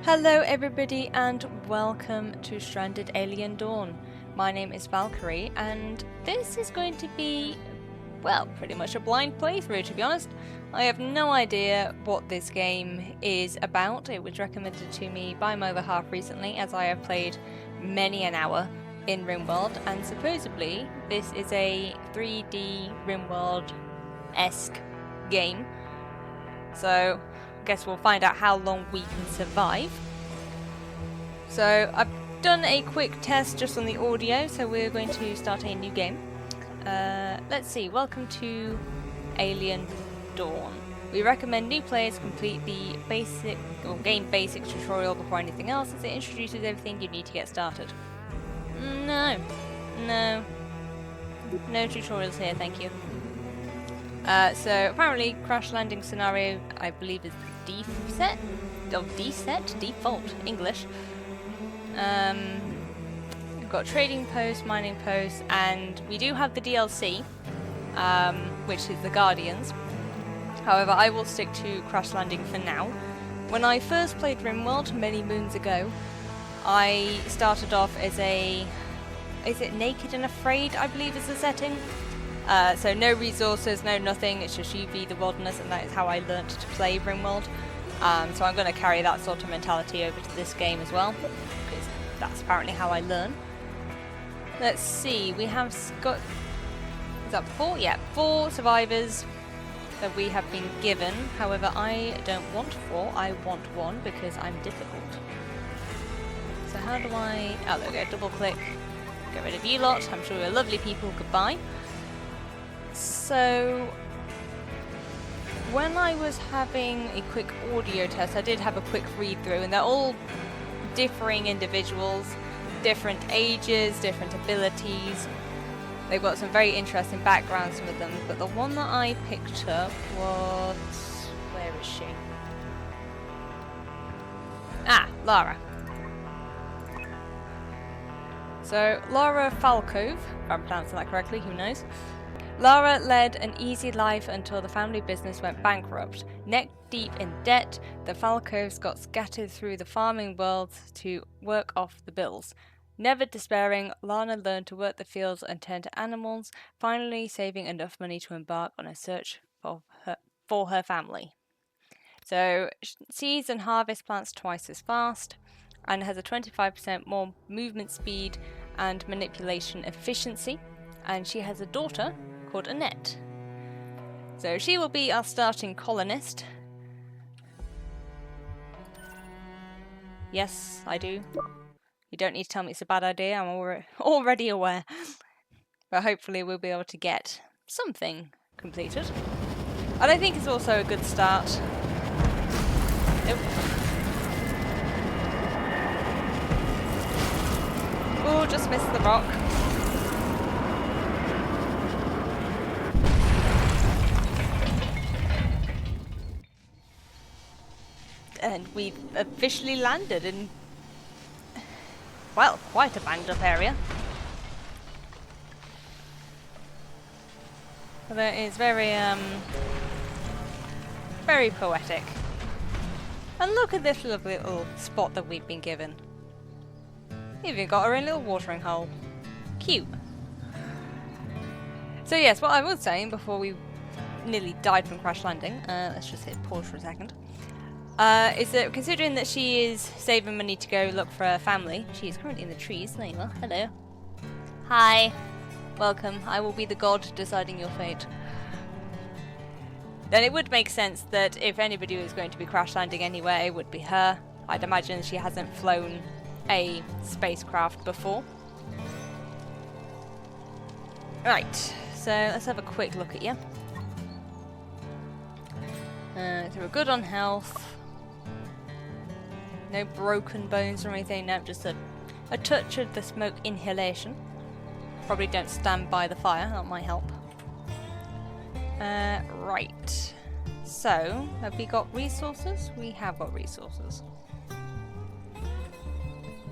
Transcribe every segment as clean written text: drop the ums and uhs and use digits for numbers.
Hello everybody and welcome to Stranded Alien Dawn. My name is Valkyrie and this is going to be, well, pretty much a blind playthrough to be honest. I have no idea what this game is about. It was recommended to me by my other half recently as I have played many an hour in RimWorld, and supposedly this is a 3D RimWorld-esque game. So I guess we'll find out how long we can survive. So I've done a quick test just on the audio, so we're going to start a new game. Let's see, welcome to Alien Dawn. We recommend new players complete the basic or game basics tutorial before anything else, as it introduces everything you need to get started. No tutorials here, thank you. So apparently crash landing scenario I believe is default English. We've got trading posts, mining posts, and we do have the DLC, which is the Guardians. However, I will stick to crash landing for now. When I first played RimWorld many moons ago, I started off as is it Naked and Afraid, I believe is the setting. So no resources, no nothing, it's just you v the wilderness, and that is how I learnt to play RimWorld. So I'm going to carry that sort of mentality over to this game as well, because that's apparently how I learn. Let's see, we have got, is that 4? Yeah, 4 survivors that we have been given. However, I don't want 4, I want 1 because I'm difficult. So how do I, oh there we go, double click, get rid of you lot, I'm sure you're lovely people, goodbye. So when I was having a quick audio test, I did have a quick read through, and they're all differing individuals, different ages, different abilities. They've got some very interesting backgrounds with them, but the one that I picked up was, where is she? Ah, Lara. So Lara Falkove, if I'm pronouncing that correctly, who knows? Lara led an easy life until the family business went bankrupt. Neck deep in debt, the Falcoves got scattered through the farming world to work off the bills. Never despairing, Lana learned to work the fields and tend to animals, finally saving enough money to embark on a search for her family. So, seeds and harvest plants twice as fast, and has a 25% more movement speed and manipulation efficiency. And she has a daughter called Annette. So she will be our starting colonist. Yes, I do. You don't need to tell me it's a bad idea, I'm already aware. But hopefully we'll be able to get something completed. And I think it's also a good start. Nope. Oh, just missed the rock. And we've officially landed in, well, quite a banged up area. Although it is very poetic. And look at this lovely little spot that we've been given. We've even got our own little watering hole. Cute. So yes, what I was saying before we nearly died from crash landing, let's just hit pause for a second. Is that considering that she is saving money to go look for her family, she is currently in the trees. There you are. Hello. Hi. Welcome. I will be the god deciding your fate. Then it would make sense that if anybody was going to be crash landing anywhere, it would be her. I'd imagine she hasn't flown a spacecraft before. Right. So let's have a quick look at you. So we're good on health. No broken bones or anything, no, just a touch of the smoke inhalation. Probably don't stand by the fire, that might help. Right. So, have we got resources? We have got resources.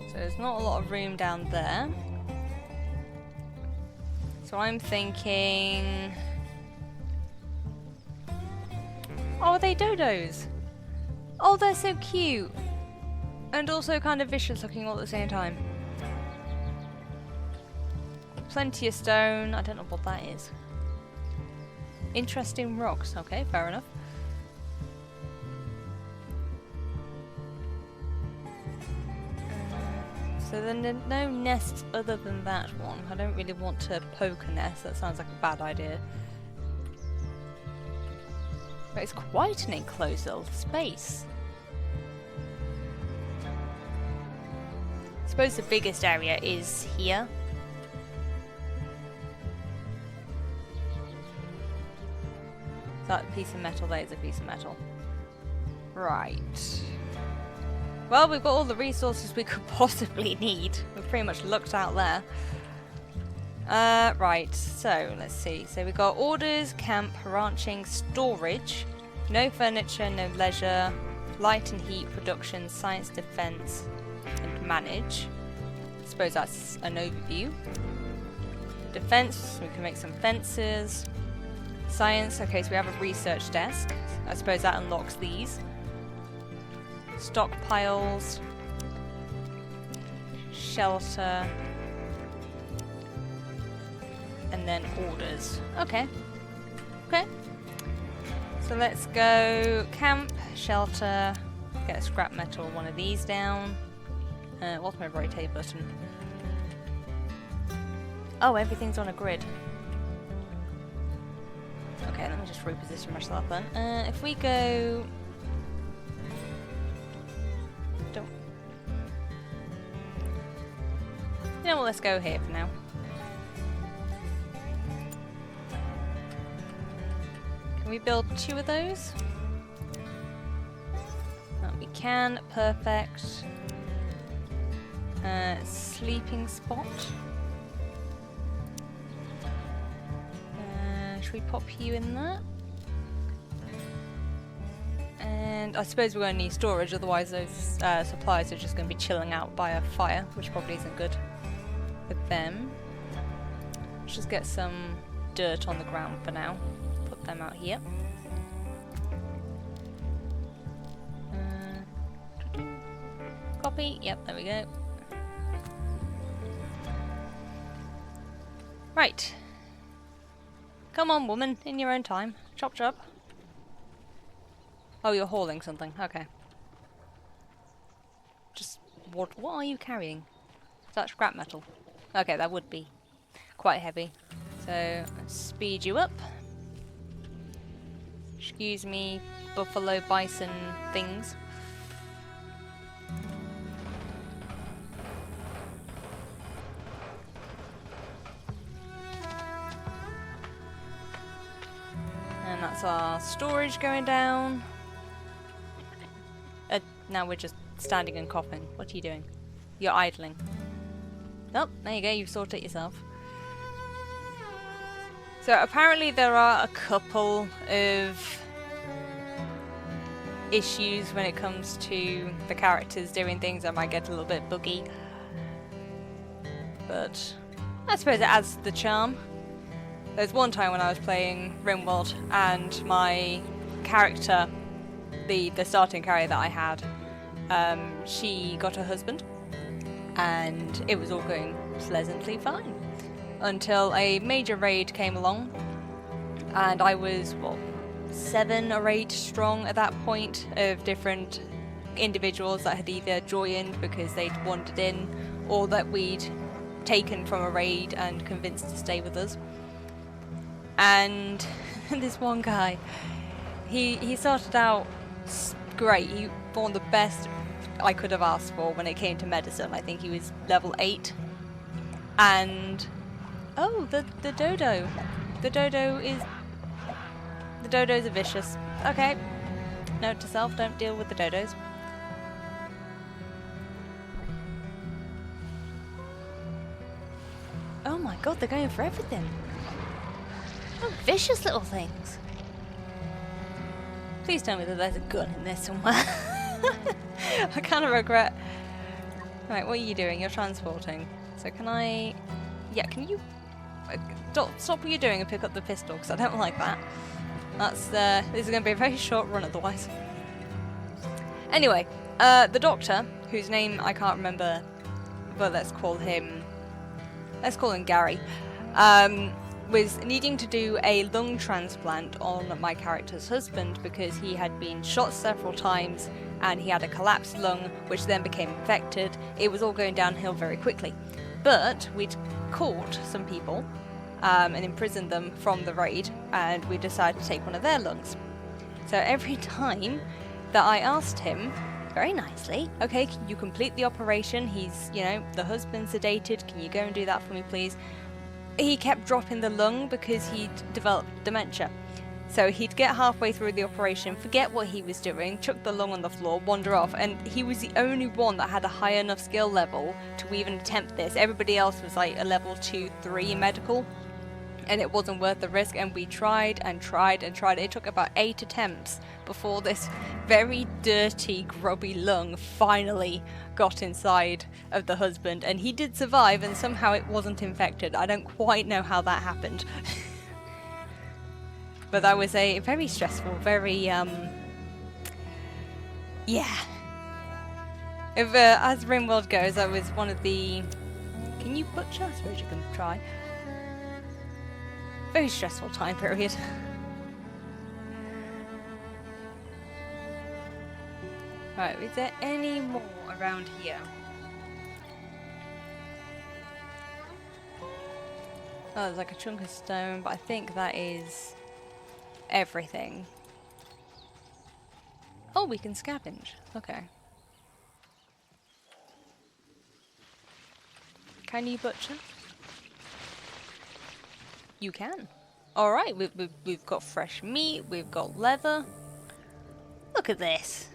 So there's not a lot of room down there. So I'm thinking... Oh, are they dodos? Oh, they're so cute. And also kind of vicious looking all at the same time. Plenty of stone. I don't know what that is. Interesting rocks. Okay, fair enough. So then there's no nests other than that one. I don't really want to poke a nest. That sounds like a bad idea. But it's quite an enclosed little space. I suppose the biggest area is here. Is that a piece of metal? That is a piece of metal. Right. Well, we've got all the resources we could possibly need. We've pretty much looked out there. Right, so let's see. So we've got orders, camp, ranching, storage, no furniture, no leisure, light and heat, production, science, defense, and manage. I suppose that's an overview. Defense, we can make some fences. Science, okay, so we have a research desk. I suppose that unlocks these. Stockpiles. Shelter. And then orders. Okay. Okay. So let's go camp, shelter, get a scrap metal, one of these down. What's my rotate button? Oh, everything's on a grid. Okay, let me just reposition myself then. If we go... Don't... You know what, let's go here for now. Can we build 2 of those? We can, perfect. Sleeping spot. Should we pop you in there? And I suppose we're going to need storage, otherwise those supplies are just going to be chilling out by a fire, which probably isn't good for them. Let's just get some dirt on the ground for now. Put them out here. Copy. Yep, there we go. Right. Come on, woman, in your own time. Chop chop. Oh, you're hauling something. Okay. Just what are you carrying? Is that scrap metal? Okay, that would be quite heavy. So let's speed you up. Excuse me, buffalo, bison things. And that's our storage going down. Now we're just standing and coughing. What are you doing? You're idling. Oh, there you go, you've sorted it yourself. So apparently there are a couple of issues when it comes to the characters doing things that might get a little bit buggy. But I suppose it adds the charm. There's one time when I was playing RimWorld and my character, the starting character that I had, she got her husband and it was all going pleasantly fine until a major raid came along and I was, what, 7 or 8 strong at that point of different individuals that had either joined because they'd wandered in or that we'd taken from a raid and convinced to stay with us. And this one guy, he started out great. He won the best I could have asked for when it came to medicine. I think he was level 8. And oh, the dodo. The dodos are vicious. Okay. Note to self, don't deal with the dodos. Oh my god, they're going for everything. Oh, vicious little things. Please tell me that there's a gun in there somewhere. I kind of regret. Right, what are you doing? You're transporting. So can I... Yeah, can you... Stop what you're doing and pick up the pistol, because I don't like that. That's, this is going to be a very short run otherwise. Anyway, The doctor, whose name I can't remember, but let's call him Gary, was needing to do a lung transplant on my character's husband because he had been shot several times and he had a collapsed lung, which then became infected. It was all going downhill very quickly. But we'd caught some people and imprisoned them from the raid, and we decided to take one of their lungs. So every time that I asked him, very nicely, okay, can you complete the operation? He's, the husband's sedated, can you go and do that for me, please? He kept dropping the lung because he'd developed dementia. So he'd get halfway through the operation, forget what he was doing, chuck the lung on the floor, wander off, and he was the only one that had a high enough skill level to even attempt this. Everybody else was like a level 2, 3 medical, and it wasn't worth the risk, and we tried and tried and tried. It took about 8 attempts before this very dirty, grubby lung finally got inside of the husband, and he did survive, and somehow it wasn't infected. I don't quite know how that happened. But that was a very stressful, very, yeah. If, as RimWorld goes, that was one of the... Can you butcher? I suppose you can try. Very stressful time period. Right, is there any more around here? Oh, there's like a chunk of stone, but I think that is everything. Oh, we can scavenge. Okay. Can you butcher? You can. Alright, we've got fresh meat, we've got leather. Look at this.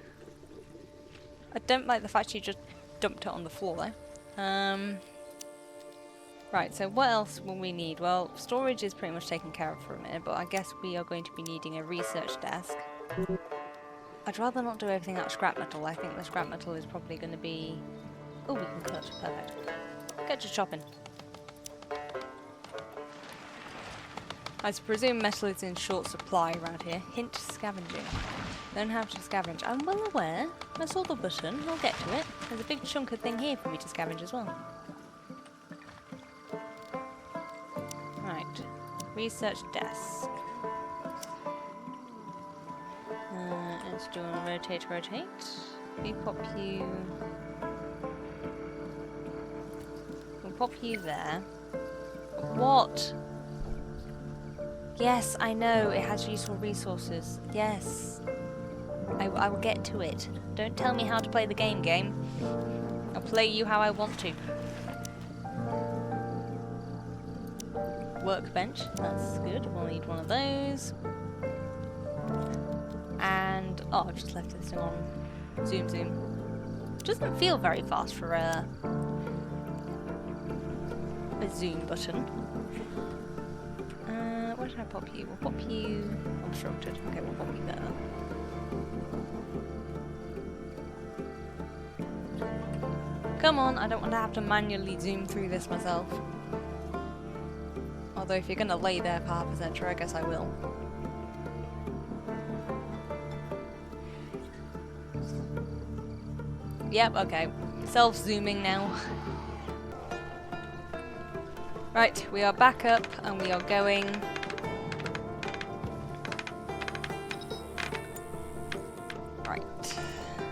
I don't like the fact you just dumped it on the floor though. Right, so what else will we need? Well, storage is pretty much taken care of for a minute, but I guess we are going to be needing a research desk. I'd rather not do everything out of scrap metal. I think the scrap metal is probably going to be... Oh, we can cut. Perfect. Get to chopping. I presume metal is in short supply around here. Hint scavenging. Learn how to scavenge. I'm well aware. I saw the button. I'll get to it. There's a big chunk of thing here for me to scavenge as well. Right. Research desk. Let's do a rotate. We pop you... We'll pop you there. What? Yes, I know, it has useful resources. Yes. I will get to it. Don't tell me how to play the game. I'll play you how I want to. Workbench, that's good. We'll need one of those. And, oh, I've just left this thing on. Zoom. Doesn't feel very fast for a zoom button. Where should I pop you? We'll pop you obstructed. Okay, we'll pop you there. Come on, I don't want to have to manually zoom through this myself. Although if you're going to lay there for half a century, I guess I will. Yep, okay. Self-zooming now. Right, we are back up and we are going... Right.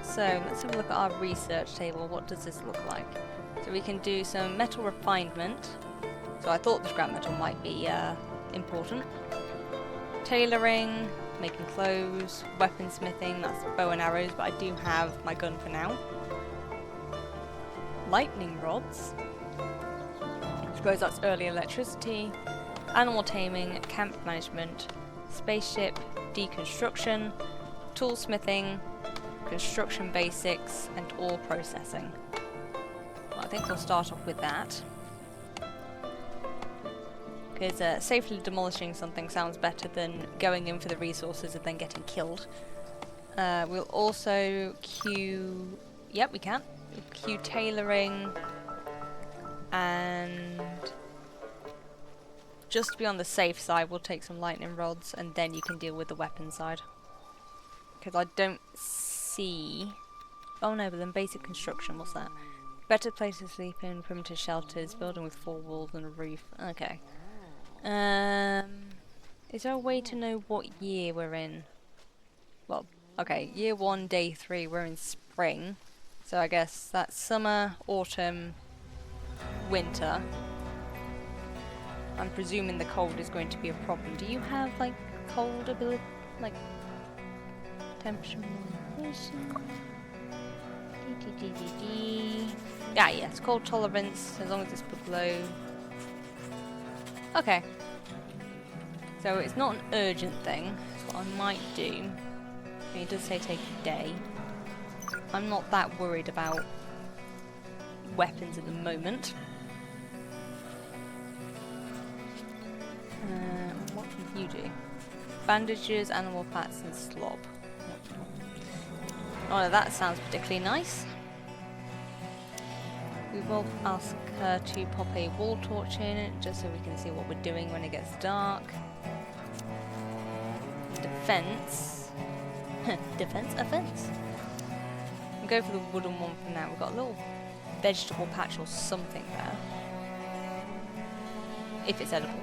So, let's have a look at our research table. What does this look like? So we can do some metal refinement. So I thought the scrap metal might be important. Tailoring, making clothes, weaponsmithing, that's bow and arrows, but I do have my gun for now. Lightning rods. I suppose that's early electricity. Animal taming, camp management, spaceship, deconstruction, toolsmithing, construction basics, and ore processing. Well, I think we'll start off with that. Because safely demolishing something sounds better than going in for the resources and then getting killed. We'll also queue... Yep, we can. We'll queue tailoring. And... just to be on the safe side, we'll take some lightning rods and then you can deal with the weapon side. Because I don't see Oh no, but then basic construction, what's that? Better place to sleep in, primitive shelters, building with 4 walls and a roof. Okay. Is there a way to know what year we're in? Well, okay, year 1, day 3, we're in spring. So I guess that's summer, autumn, winter. I'm presuming the cold is going to be a problem. Do you have, like, cold ability, like, temperature modulation? Yeah, yes, cold tolerance, as long as it's below. Okay. So it's not an urgent thing. So what I might do, I mean, it does say take a day. I'm not that worried about weapons at the moment. What can you do? Bandages, animal pats, and slob. Oh, that sounds particularly nice. We will ask her to pop a wall torch in, just so we can see what we're doing when it gets dark. Defense. Defense? Offense? We'll go for the wooden one for now. We've got a little vegetable patch or something there. If it's edible.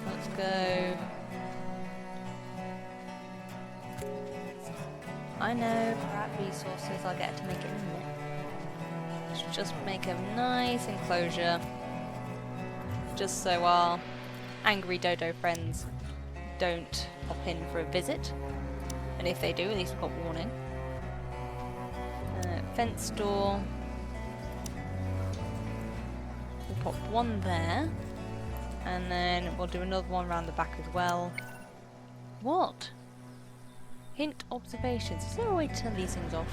Let's go. I know, crap resources, I'll get to make it more. Let's just make a nice enclosure. Just so our angry dodo friends don't pop in for a visit. And if they do, at least we've got warning. Fence door. We'll pop one there. And then we'll do another one around the back as well. What? Hint observations. Is there a way to turn these things off?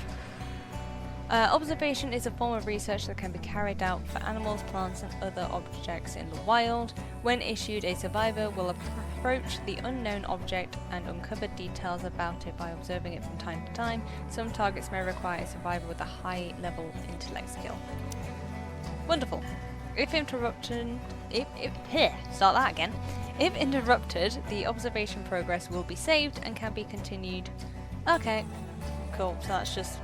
Observation is a form of research that can be carried out for animals, plants, and other objects in the wild. When issued, a survivor will approach the unknown object and uncover details about it by observing it from time to time. Some targets may require a survivor with a high-level intellect skill. Wonderful. If interrupted, start that again. If interrupted, the observation progress will be saved and can be continued. Okay, cool. So that's just.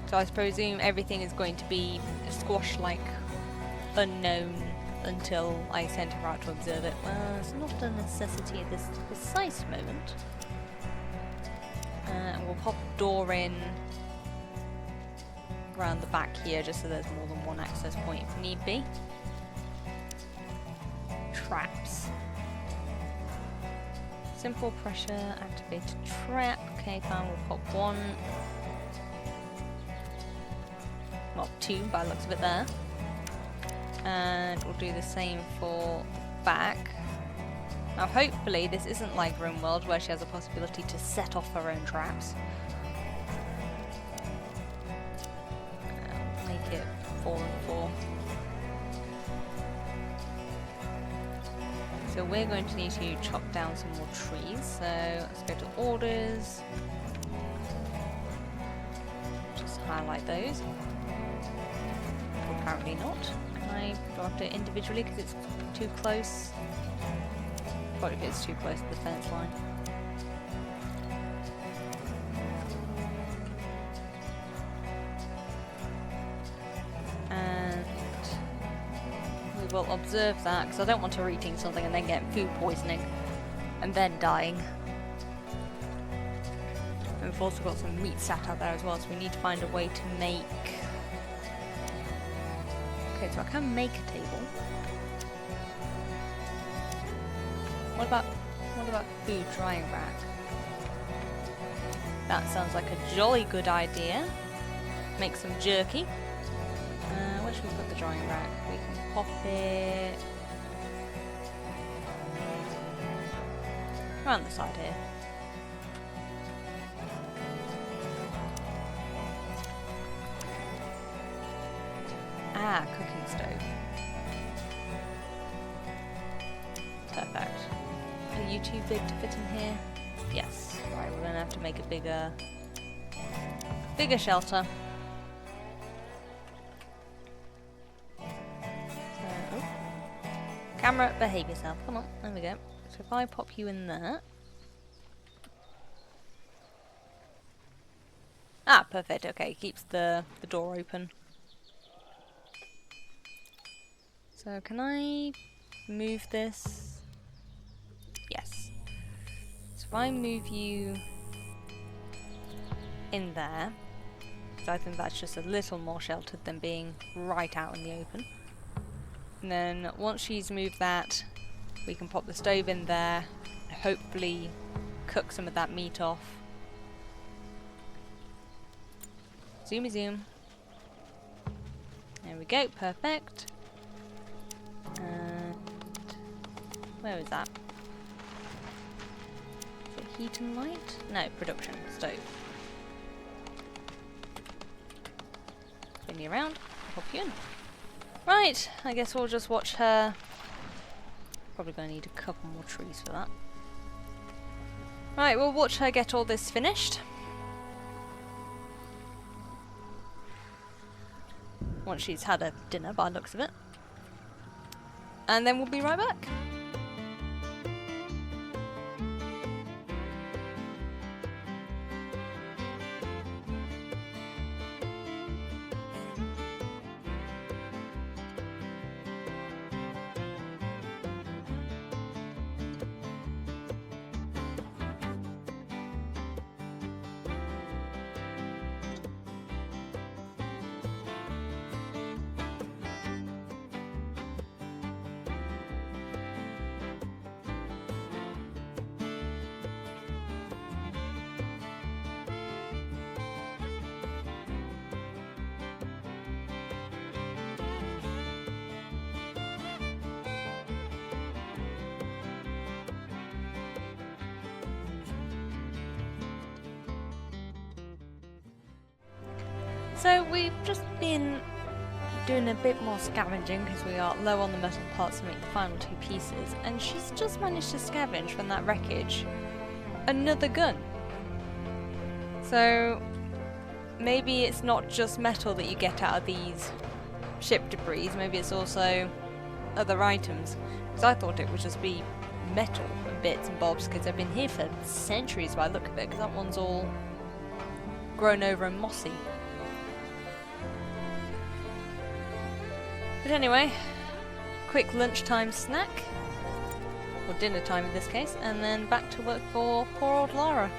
So I presume everything is going to be squash-like unknown until I send her out to observe it. Well, it's not a necessity at this precise moment. And we'll pop a door in around the back here, just so there's more than one access point if need be. Traps. Simple pressure activated trap. Okay, fine, we'll pop one. Well, 2 by the looks of it there. And we'll do the same for back. Now hopefully this isn't like RimWorld where she has a possibility to set off her own traps. Make it 4 and 4. So we're going to need to chop down some more trees. So let's go to orders. Just highlight those. Apparently not. Can I go after it individually because it's too close? Probably if it's too close to the fence line. And we will observe that because I don't want her eating something and then getting food poisoning and then dying. And we've also got some meat sat out there as well, so we need to find a way to make. Okay, so I can make a table. What about food drying rack? That sounds like a jolly good idea. Make some jerky. Where should we put the drying rack? We can pop it around the side here. Ah, cooking stove. Perfect. Are you too big to fit in here? Yes. Right, we're gonna have to make a bigger shelter. So, oh. Camera, behave yourself. Come on, there we go. So if I pop you in there. Ah, perfect. Okay, keeps the door open. So can I move this? Yes. So if I move you in there, because I think that's just a little more sheltered than being right out in the open. And then once she's moved that, we can pop the stove in there, hopefully cook some of that meat off. Zoomy zoom. There we go, perfect. And where is that? Is it heat and light? No, production, stove. Spin me around, I'll pop you in. Right, I guess we'll just watch her. Probably gonna need a couple more trees for that. Right, we'll watch her get all this finished. Once she's had her dinner by the looks of it. And then we'll be right back. So we've just been doing a bit more scavenging because we are low on the metal parts to make the final 2 pieces, and she's just managed to scavenge from that wreckage another gun. So maybe it's not just metal that you get out of these ship debris, maybe it's also other items, because I thought it would just be metal and bits and bobs because they've been here for centuries by the look of it, because that one's all grown over and mossy. But anyway, quick lunchtime snack, or dinner time in this case, and then back to work for poor old Lara.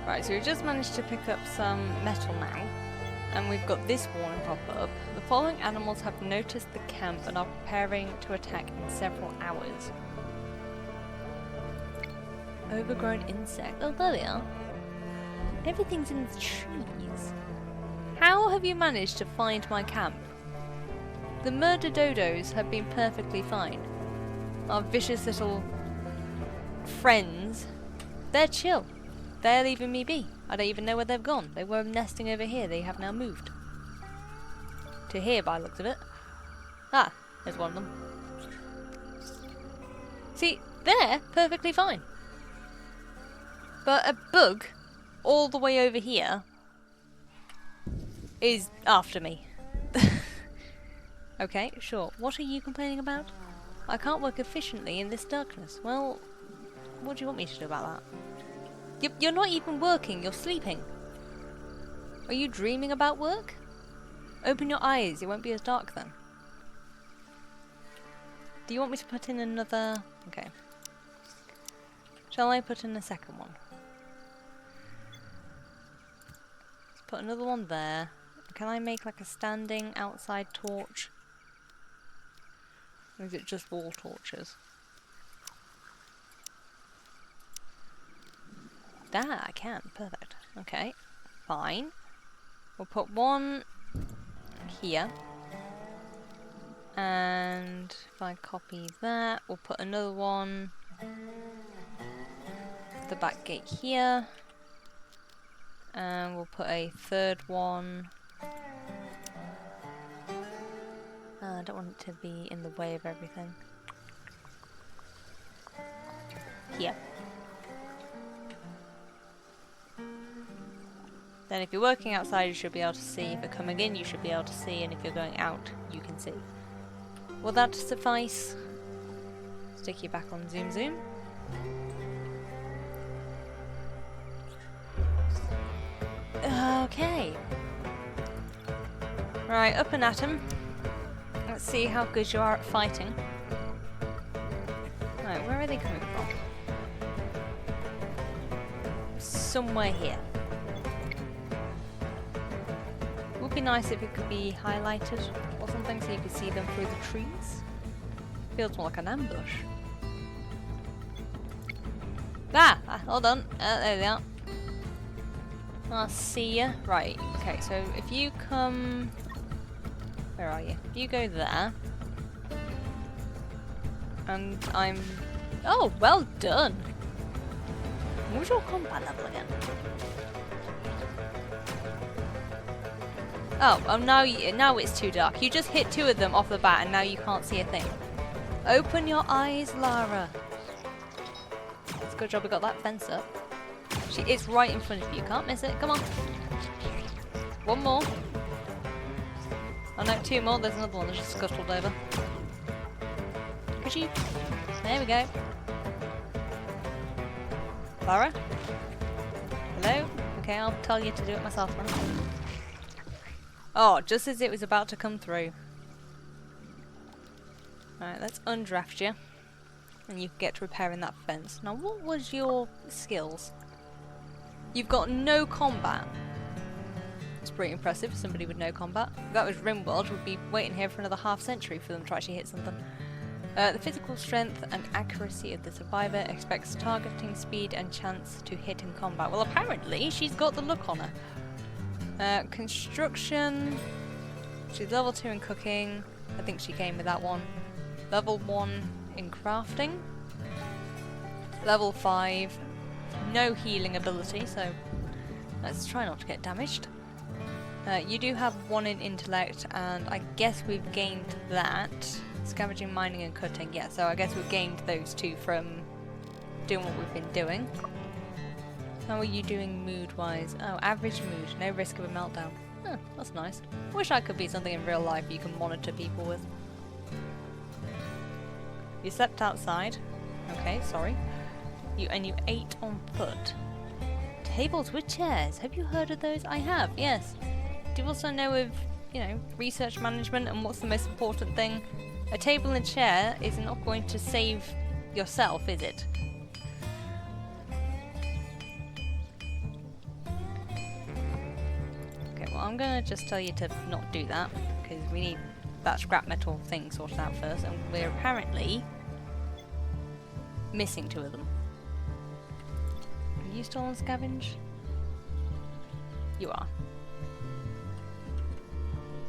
Right, so we've just managed to pick up some metal now, and we've got this warning pop up. The following animals have noticed the camp and are preparing to attack in several hours. Overgrown insect. Oh, there they are. Everything's in the trees. How have you managed to find my camp? The murder dodos have been perfectly fine. Our vicious little friends, they're chill. They're leaving me be. I don't even know where they've gone. They were nesting over here. They have now moved. To here by the looks of it. Ah, there's one of them. See, they're perfectly fine. But a bug all the way over here is after me. Okay, sure. What are you complaining about? I can't work efficiently in this darkness. Well, what do you want me to do about that? You're not even working, you're sleeping. Are you dreaming about work? Open your eyes, it won't be as dark then. Do you want me to put in another... Okay. Shall I put in a second one? Let's put another one there. Can I make like a standing outside torch? Or is it just wall torches? There, I can. Perfect. Okay. Fine. We'll put one here. And if I copy that, we'll put another one at the back gate here. And we'll put a third one. I don't want it to be in the way of everything. Here. Then if you're working outside, you should be able to see. If you're coming in, you should be able to see. And if you're going out, you can see. Will that suffice? Stick you back on zoom zoom. Okay. Right, up and at him. Let's see how good you are at fighting. Right, where are they coming from? Somewhere here. Would be nice if it could be highlighted or something so you could see them through the trees. Feels more like an ambush. Hold on. There they are. I'll see ya. Right, okay, so if you come... Where are you? If you go there. And I'm... Oh, well done! What was your combat level again? Oh, now it's too dark. You just hit 2 of them off the bat and now you can't see a thing. Open your eyes, Lara. It's a good job we got that fence up. It's right in front of you. Can't miss it. Come on. 1 more. Oh no, 2 more. There's another one that just scuttled over. Could you? There we go. Lara? Hello? Okay, I'll tell you to do it myself then. Oh, just as it was about to come through. Alright, let's undraft you. And you can get to repairing that fence. Now, what was your skills? You've got no combat. It's pretty impressive for somebody with no combat. If that was Rimworld, we'd be waiting here for another half century for them to actually hit something. The physical strength and accuracy of the survivor expects targeting speed and chance to hit in combat. Well, apparently she's got the look on her. Construction. She's level 2 in cooking. I think she came with that one. Level 1 in crafting. Level 5. No healing ability, so let's try not to get damaged. You do have 1 in intellect, and I guess we've gained that. Scavenging, mining, and cutting. Yeah, so I guess we've gained those 2 from doing what we've been doing. How are you doing mood-wise? Oh, average mood. No risk of a meltdown. Huh, that's nice. Wish I could be something in real life you can monitor people with. You slept outside. Okay, sorry. You ate on foot. Tables with chairs. Have you heard of those? I have, yes. Do you also know of, research management and what's the most important thing? A table and chair is not going to save yourself, is it? Okay, well I'm gonna just tell you to not do that, because we need that scrap metal thing sorted out first, and we're apparently missing 2 of them. Are you still on scavenge? You are.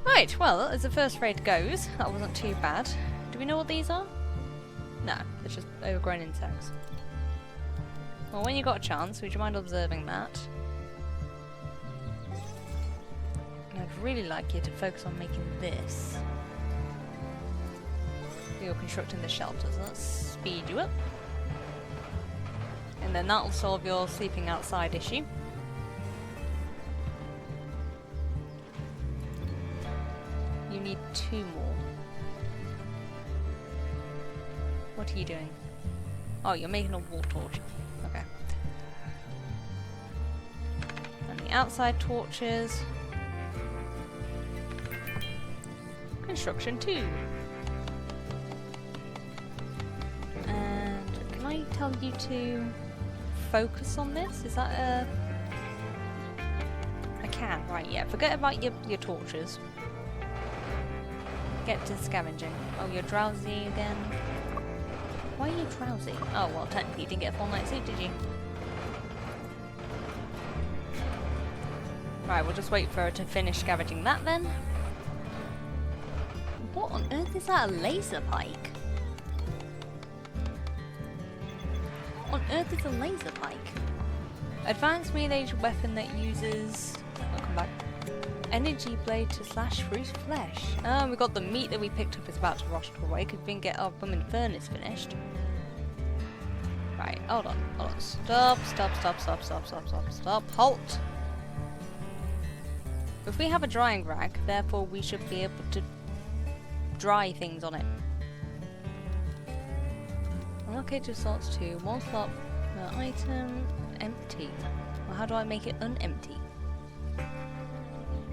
Right, well, as the first raid goes, that wasn't too bad. Do we know what these are? No, they're just overgrown insects. Well, when you got a chance, would you mind observing that? And I'd really like you to focus on making this. You're constructing the shelters. Let's speed you up. And then that'll solve your sleeping outside issue. You need 2 more. What are you doing? Oh, you're making a wall torch. Okay. And the outside torches. Construction 2. And can I tell you to focus on this? Is that a... I can, right, yeah. Forget about your torches. Get to scavenging. Oh, you're drowsy again. Why are you drowsy? Oh, well, technically you didn't get a full night's sleep, did you? Right, we'll just wait for her to finish scavenging that then. What on earth is that? A laser pike? What on earth is a laser pike? Advanced melee weapon that uses... I'll come back. Energy blade to slash through flesh. Oh, we got the meat that we picked up is about to rot away because we didn't get our blooming furnace finished. Right, hold on. Stop. Halt! If we have a drying rack, therefore we should be able to dry things on it. Allocated slots to 1 slot per item, empty. Well, how do I make it unempty?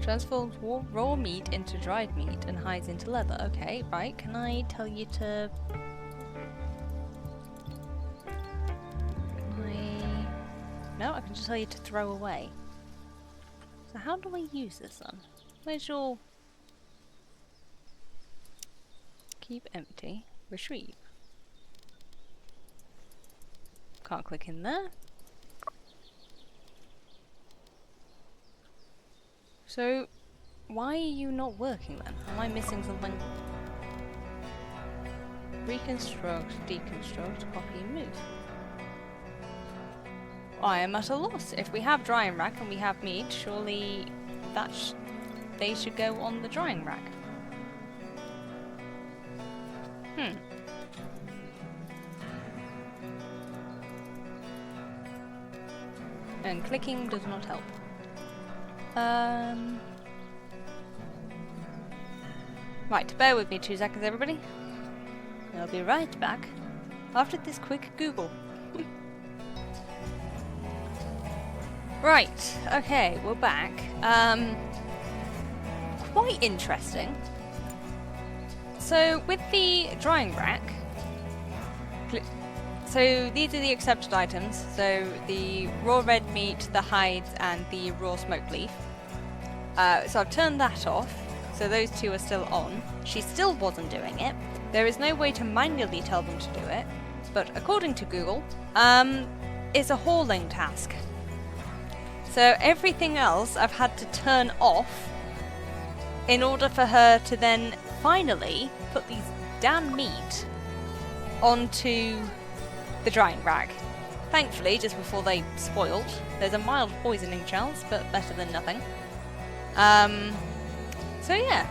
Transforms raw meat into dried meat and hides into leather. Okay, right. Can I tell you to... No, I can just tell you to throw away. So how do I use this then? Where's your... Keep empty. Retrieve. Can't click in there. So, why are you not working then? Am I missing something? Reconstruct, deconstruct, copy, move. I am at a loss. If we have drying rack and we have meat, surely that they should go on the drying rack. And clicking does not help. Right, bear with me 2 seconds, everybody. I'll be right back after this quick Google. Right, okay, we're back. Quite interesting. So, with the drying rack, so these are the accepted items. So, the raw red meat, the hides, and the raw smoked leaf. So I've turned that off, so those two are still on. She still wasn't doing it. There is no way to manually tell them to do it, but according to Google, it's a hauling task. So everything else I've had to turn off in order for her to then finally put these damn meat onto the drying rack. Thankfully, just before they spoiled, there's a mild poisoning chance, but better than nothing. So yeah.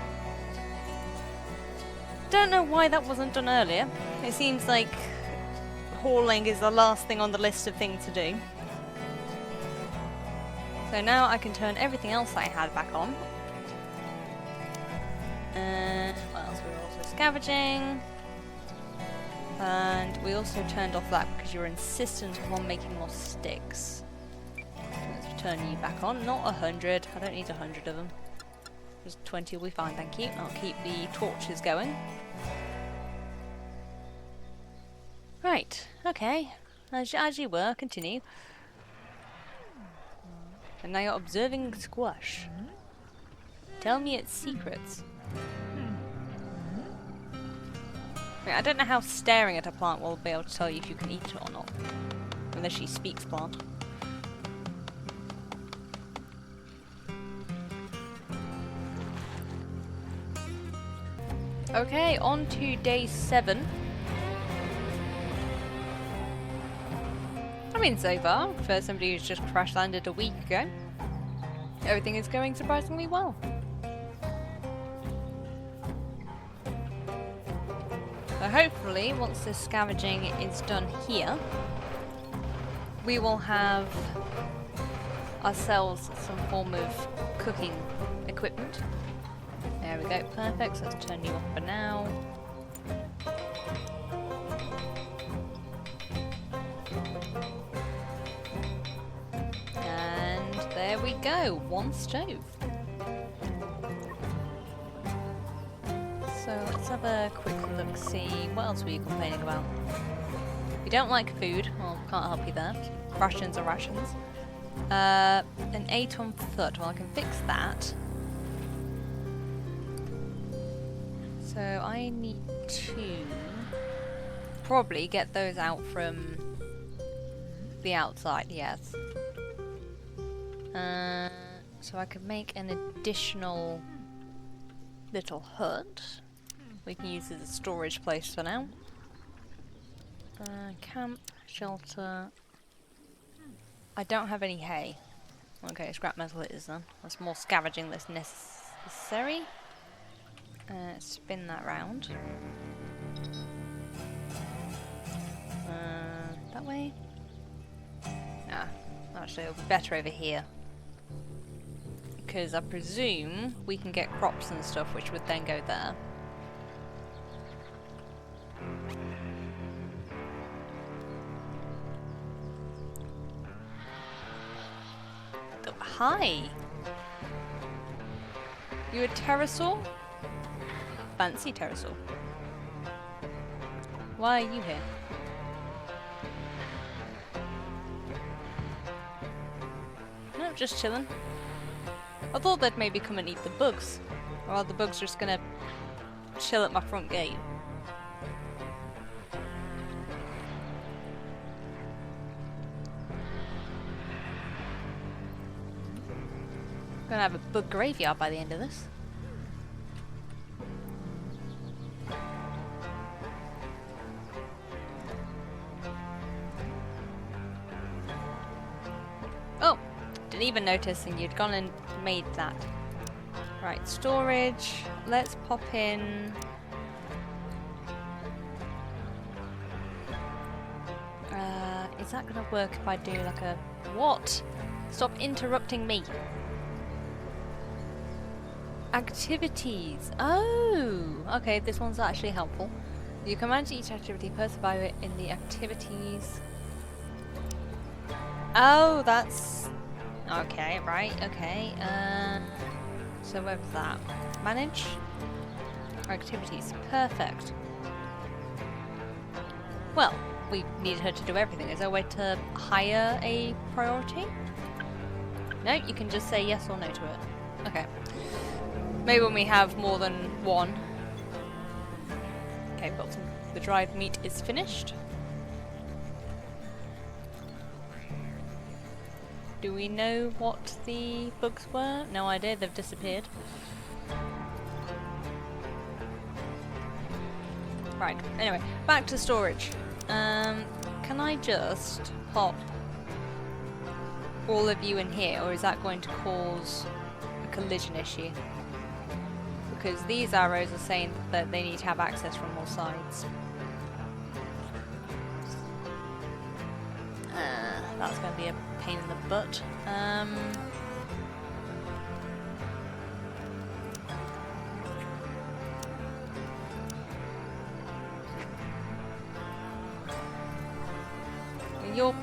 Don't know why that wasn't done earlier. It seems like hauling is the last thing on the list of things to do. So now I can turn everything else I had back on. What else? We're also scavenging. And we also turned off that because you're insistent on making more sticks. Let's turn you back on. Not 100. I don't need 100 of them. Just 20 will be fine, thank you. I'll keep the torches going. Right, okay. As you were, continue. And now you're observing squash. Tell me its secrets. Wait, I don't know how staring at a plant will be able to tell you if you can eat it or not. Unless she speaks plant. Okay, on to day 7. I mean, so far, for somebody who's just crash landed a week ago, everything is going surprisingly well. So hopefully, once this scavenging is done here, we will have ourselves some form of cooking equipment. There we go, perfect, so let's turn you off for now. And there we go, 1 stove. So let's have a quick look, see what else were you complaining about. If you don't like food, well, can't help you there. Rations are rations. An 8 on foot, well I can fix that. So I need to probably get those out from the outside, yes. So I could make an additional little hut. We can use it as a storage place for now. Camp, shelter. I don't have any hay. Okay, scrap metal it is then. That's more scavenging that's necessary. Spin that round. That way? Nah, actually it'll be better over here. Because I presume we can get crops and stuff which would then go there. Oh, hi! You a pterosaur? Fancy pterosaur. Why are you here? No, just chilling. I thought they'd maybe come and eat the bugs. Or are the bugs just gonna chill at my front gate? Gonna have a bug graveyard by the end of this. Oh, didn't even notice, and you'd gone and made that. Right, storage. Let's pop in. Is that gonna work if I do like a what? Stop interrupting me. Activities. Oh, okay. This one's actually helpful. You can manage each activity per survivor in the activities. Oh, that's okay. Right. Okay. So where's that? Manage activities. Perfect. Well, we need her to do everything. Is there a way to hire a priority? No, you can just say yes or no to it. Okay. Maybe when we have more than one. Okay, but the dried meat is finished. Do we know what the bugs were? No idea, they've disappeared. Right, anyway, back to storage. Can I just pop all of you in here, or is that going to cause a collision issue? Because these arrows are saying that they need to have access from all sides. That's going to be a pain in the butt. Your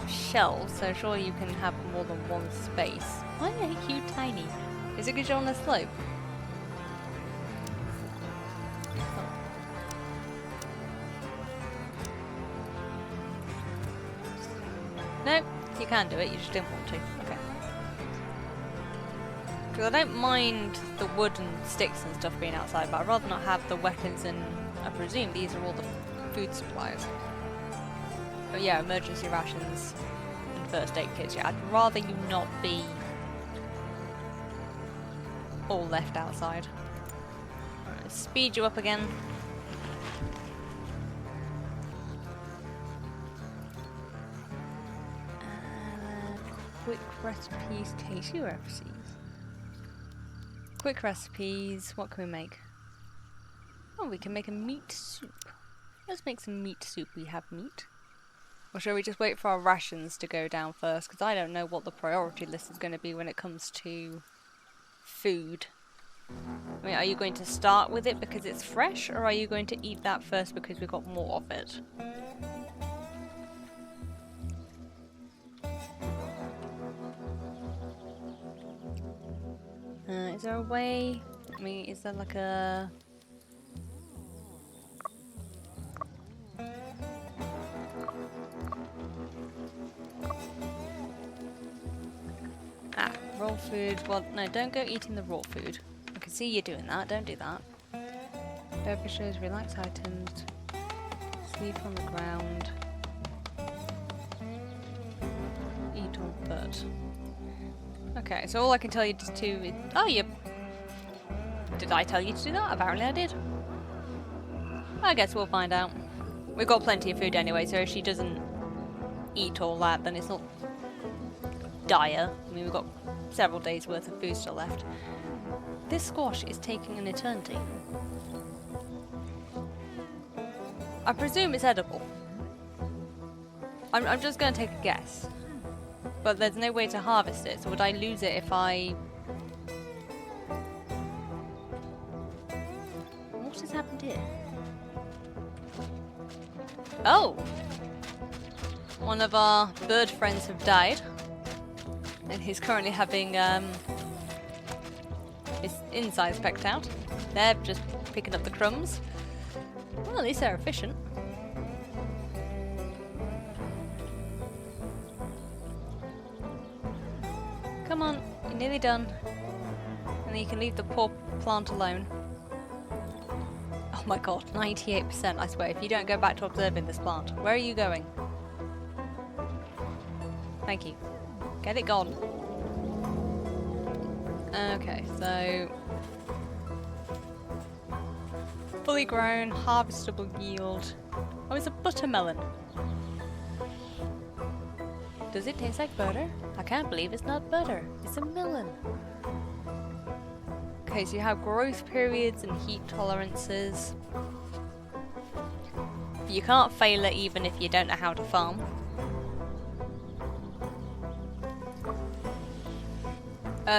shelves, so surely you can have more than one space. Why are you tiny? Is it because you're on the slope? No, you can do it, you just didn't want to. Okay. Because I don't mind the wood and sticks and stuff being outside, but I'd rather not have the weapons and I presume these are all the food supplies. But yeah, emergency rations and first aid kits. Yeah, I'd rather you not be all left outside. Right, let's speed you up again. Quick recipes, tasty recipes. Quick recipes, what can we make? Oh, we can make a meat soup. Let's make some meat soup. We have meat. Or shall we just wait for our rations to go down first? Because I don't know what the priority list is going to be when it comes to food. I mean, are you going to start with it because it's fresh? Or are you going to eat that first because we've got more of it? Is there a way? I mean, is there like a... Ah, raw food. Well, no, don't go eating the raw food. I can see you doing that. Don't do that. Beverages, relax items, sleep on the ground, eat on foot. Okay, so all I can tell you to do is... Oh, you... Did I tell you to do that? Apparently I did. I guess we'll find out. We've got plenty of food anyway, so if she doesn't eat all that, then it's not dire. I mean, we've got several days worth of food still left. This squash is taking an eternity. I presume it's edible. I'm just going to take a guess. But there's no way to harvest it, so would I lose it if I... What has happened here? Oh! One of our bird friends have died. And he's currently having its inside specked out. They're just picking up the crumbs. Well, at least they're efficient. Come on, you're nearly done. And then you can leave the poor plant alone. Oh my god, 98%, I swear. If you don't go back to observing this plant, where are you going? Thank you. Get it gone. Okay, so... fully grown, harvestable yield. Oh, it's a buttermelon. Does it taste like butter? I can't believe it's not butter. It's a melon. Okay, so you have growth periods and heat tolerances. You can't fail it even if you don't know how to farm.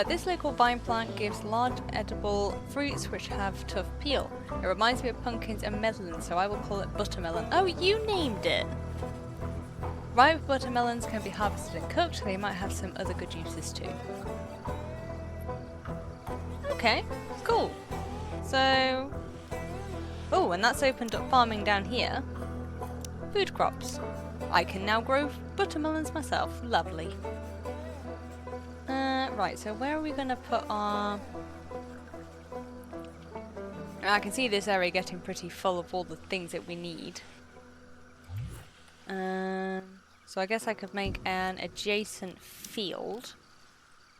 This local vine plant gives large edible fruits which have tough peel. It reminds me of pumpkins and melons, so I will call it buttermelon. Oh, you named it! Ripe buttermelons can be harvested and cooked. They might have some other good uses too. Okay, cool. So... oh, and that's opened up farming down here. Food crops. I can now grow buttermelons myself. Lovely. Right, so where are we going to put our... I can see this area getting pretty full of all the things that we need. So I guess I could make an adjacent field.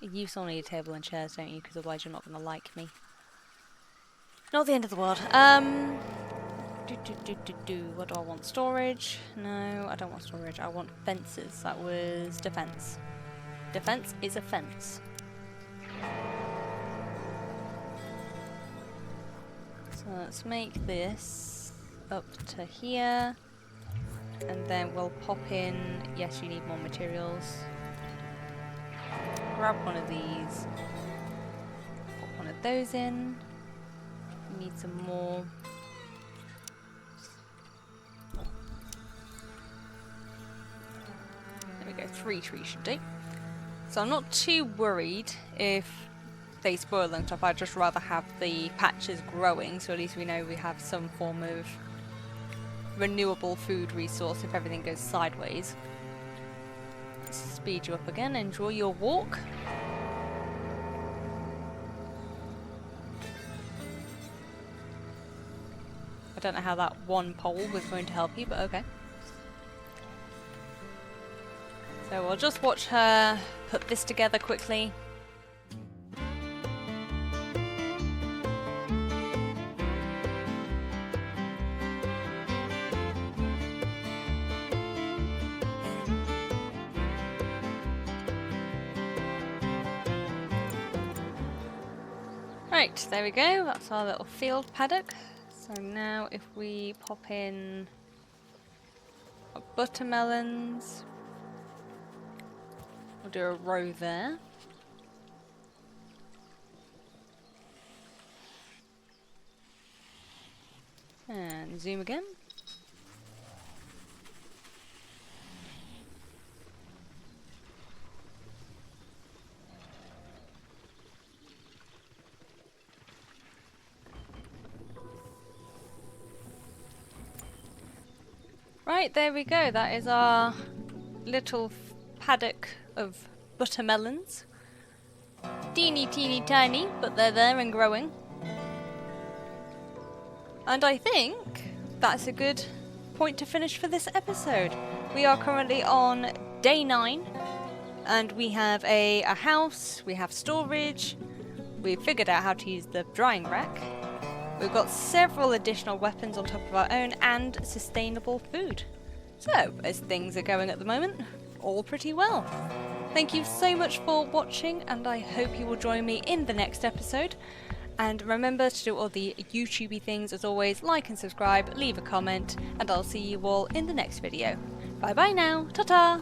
You still need a table and chairs, don't you? Because otherwise you're not going to like me. Not the end of the world. What do I want? Storage? No, I don't want storage. I want fences. That was defense. Defense is a fence. So let's make this up to here. And then we'll pop in... yes, you need more materials. Grab one of these. Put one of those in. Need some more. There we go, 3 trees should do. So I'm not too worried if they spoil and stuff. I'd just rather have the patches growing, so at least we know we have some form of renewable food resource if everything goes sideways. Let's speed you up again. Enjoy your walk. I don't know how that one pole was going to help you, but okay. So we'll just watch her put this together quickly. Right, there we go. That's our little field paddock. So now if we pop in our buttermelons, we'll do a row there. And zoom again. Right, there we go. That is our little paddock of buttermelons. Teeny tiny, but they're there and growing. And I think that's a good point to finish for this episode. We are currently on day 9, and we have a house, we have storage, we've figured out how to use the drying rack. We've got several additional weapons on top of our own and sustainable food. So, as things are going at the moment, all pretty well. Thank you so much for watching, and I hope you will join me in the next episode. And remember to do all the YouTubey things as always, like and subscribe, leave a comment, and I'll see you all in the next video. Bye bye now, ta-ta!